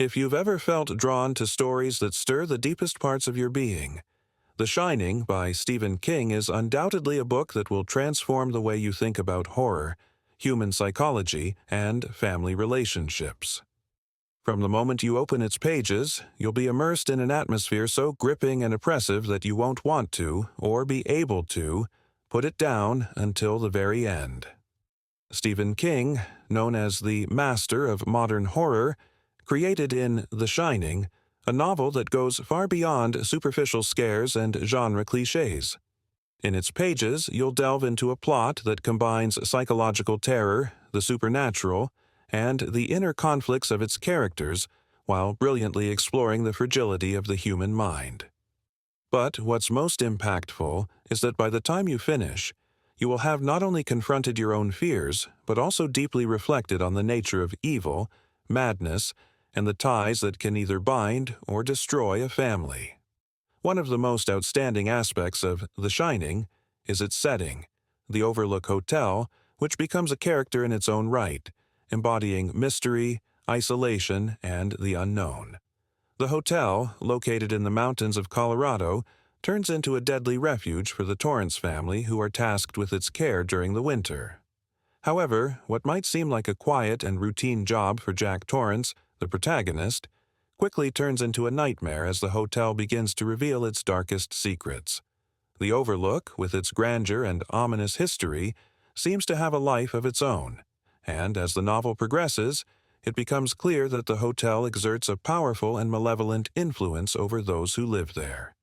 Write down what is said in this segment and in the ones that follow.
If you've ever felt drawn to stories that stir the deepest parts of your being, The Shining by Stephen King is undoubtedly a book that will transform the way you think about horror, human psychology, and family relationships. From the moment you open its pages, you'll be immersed in an atmosphere so gripping and oppressive that you won't want to, or be able to, put it down until the very end. Stephen King, known as the master of modern horror, created in The Shining a novel that goes far beyond superficial scares and genre cliches. In its pages, you'll delve into a plot that combines psychological terror, the supernatural, and the inner conflicts of its characters, while brilliantly exploring the fragility of the human mind. But what's most impactful is that by the time you finish, you will have not only confronted your own fears, but also deeply reflected on the nature of evil, madness, and the ties that can either bind or destroy a family. One of the most outstanding aspects of The Shining is its setting, the Overlook Hotel, which becomes a character in its own right, embodying mystery, isolation, and the unknown. The hotel, located in the mountains of Colorado, turns into a deadly refuge for the Torrance family who are tasked with its care during the winter. However, what might seem like a quiet and routine job for Jack Torrance, the protagonist, quickly turns into a nightmare as the hotel begins to reveal its darkest secrets. The Overlook, with its grandeur and ominous history, seems to have a life of its own, and as the novel progresses, it becomes clear that the hotel exerts a powerful and malevolent influence over those who live there.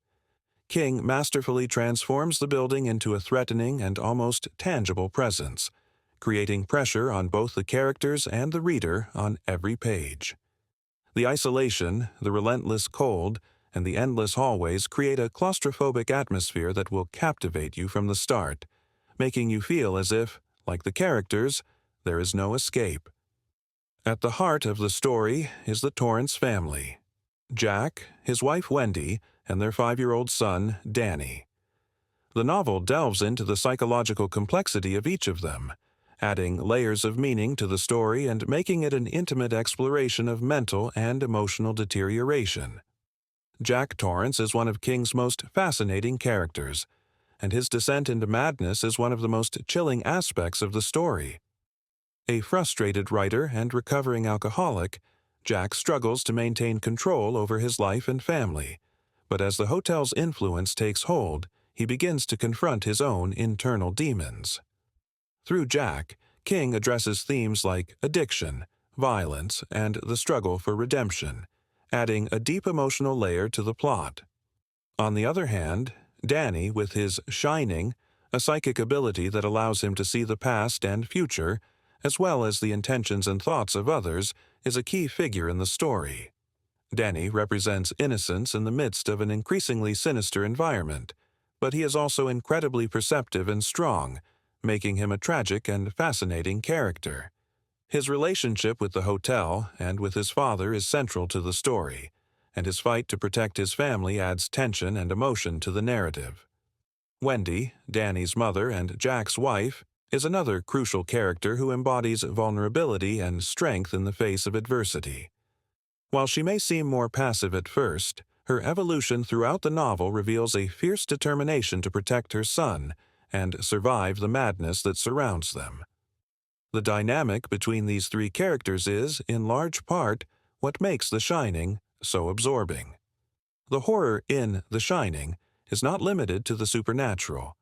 King masterfully transforms the building into a threatening and almost tangible presence, creating pressure on both the characters and the reader on every page. The isolation, the relentless cold, and the endless hallways create a claustrophobic atmosphere that will captivate you from the start, making you feel as if, like the characters, there is no escape. At the heart of the story is the Torrance family: Jack, his wife Wendy, and their 5-year-old son, Danny. The novel delves into the psychological complexity of each of them, adding layers of meaning to the story and making it an intimate exploration of mental and emotional deterioration. Jack Torrance is one of King's most fascinating characters, and his descent into madness is one of the most chilling aspects of the story. A frustrated writer and recovering alcoholic, Jack struggles to maintain control over his life and family, but as the hotel's influence takes hold, he begins to confront his own internal demons. Through Jack, King addresses themes like addiction, violence, and the struggle for redemption, adding a deep emotional layer to the plot. On the other hand, Danny, with his shining, a psychic ability that allows him to see the past and future, as well as the intentions and thoughts of others, is a key figure in the story. Danny represents innocence in the midst of an increasingly sinister environment, but he is also incredibly perceptive and strong, making him a tragic and fascinating character. His relationship with the hotel and with his father is central to the story, and his fight to protect his family adds tension and emotion to the narrative. Wendy, Danny's mother and Jack's wife, is another crucial character who embodies vulnerability and strength in the face of adversity. While she may seem more passive at first, her evolution throughout the novel reveals a fierce determination to protect her son and survive the madness that surrounds them. The dynamic between these three characters is, in large part, what makes The Shining so absorbing. The horror in The Shining is not limited to the supernatural.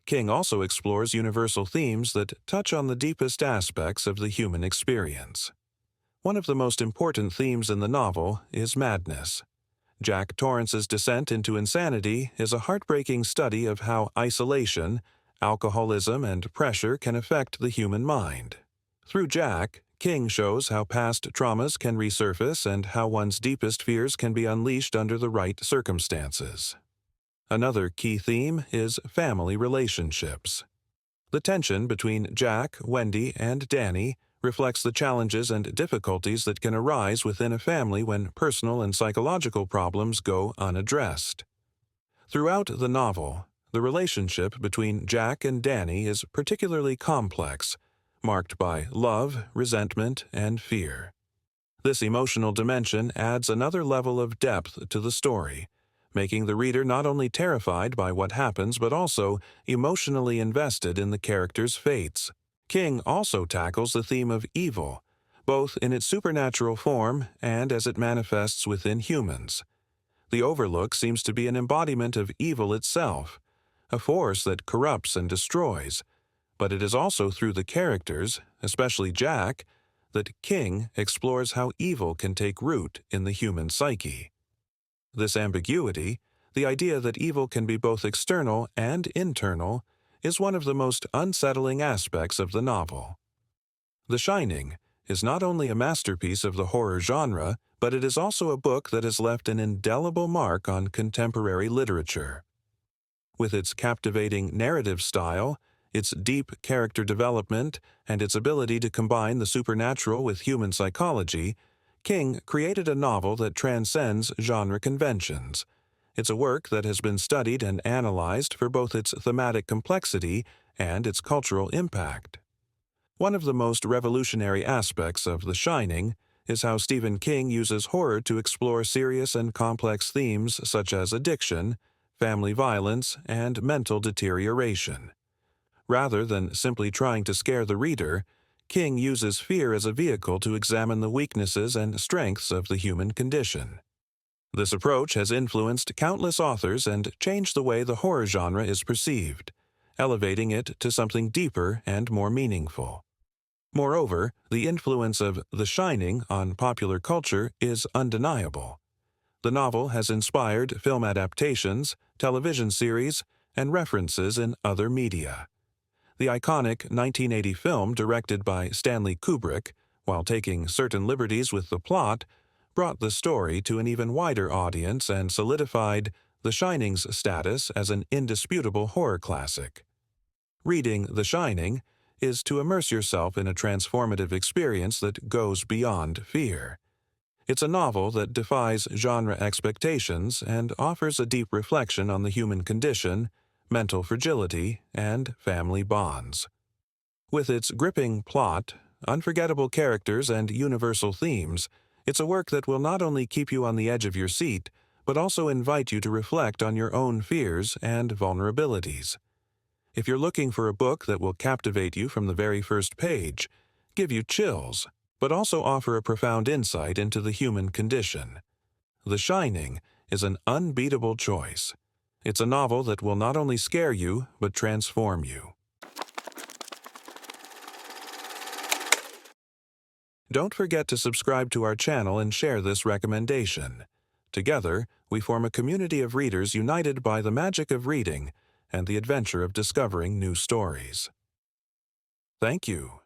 King also explores universal themes that touch on the deepest aspects of the human experience. One of the most important themes in the novel is madness. Jack Torrance's descent into insanity is a heartbreaking study of how isolation, alcoholism, and pressure can affect the human mind. Through Jack, King shows how past traumas can resurface and how one's deepest fears can be unleashed under the right circumstances. Another key theme is family relationships. The tension between Jack, Wendy, and Danny reflects the challenges and difficulties that can arise within a family when personal and psychological problems go unaddressed. Throughout the novel, the relationship between Jack and Danny is particularly complex, marked by love, resentment, and fear. This emotional dimension adds another level of depth to the story, making the reader not only terrified by what happens but also emotionally invested in the characters' fates. King also tackles the theme of evil, both in its supernatural form and as it manifests within humans. The Overlook seems to be an embodiment of evil itself, a force that corrupts and destroys, but it is also through the characters, especially Jack, that King explores how evil can take root in the human psyche. This ambiguity, the idea that evil can be both external and internal, is one of the most unsettling aspects of the novel. The Shining is not only a masterpiece of the horror genre, but it is also a book that has left an indelible mark on contemporary literature. With its captivating narrative style, its deep character development, and its ability to combine the supernatural with human psychology, King created a novel that transcends genre conventions. It's a work that has been studied and analyzed for both its thematic complexity and its cultural impact. One of the most revolutionary aspects of The Shining is how Stephen King uses horror to explore serious and complex themes such as addiction, family violence, and mental deterioration. Rather than simply trying to scare the reader, King uses fear as a vehicle to examine the weaknesses and strengths of the human condition. This approach has influenced countless authors and changed the way the horror genre is perceived, elevating it to something deeper and more meaningful. Moreover, the influence of The Shining on popular culture is undeniable. The novel has inspired film adaptations, television series, and references in other media. The iconic 1980 film directed by Stanley Kubrick, while taking certain liberties with the plot, brought the story to an even wider audience and solidified The Shining's status as an indisputable horror classic. Reading The Shining is to immerse yourself in a transformative experience that goes beyond fear. It's a novel that defies genre expectations and offers a deep reflection on the human condition, mental fragility, and family bonds. With its gripping plot, unforgettable characters, and universal themes, it's a work that will not only keep you on the edge of your seat, but also invite you to reflect on your own fears and vulnerabilities. If you're looking for a book that will captivate you from the very first page, give you chills, but also offer a profound insight into the human condition, The Shining is an unbeatable choice. It's a novel that will not only scare you, but transform you. Don't forget to subscribe to our channel and share this recommendation. Together, we form a community of readers united by the magic of reading and the adventure of discovering new stories. Thank you.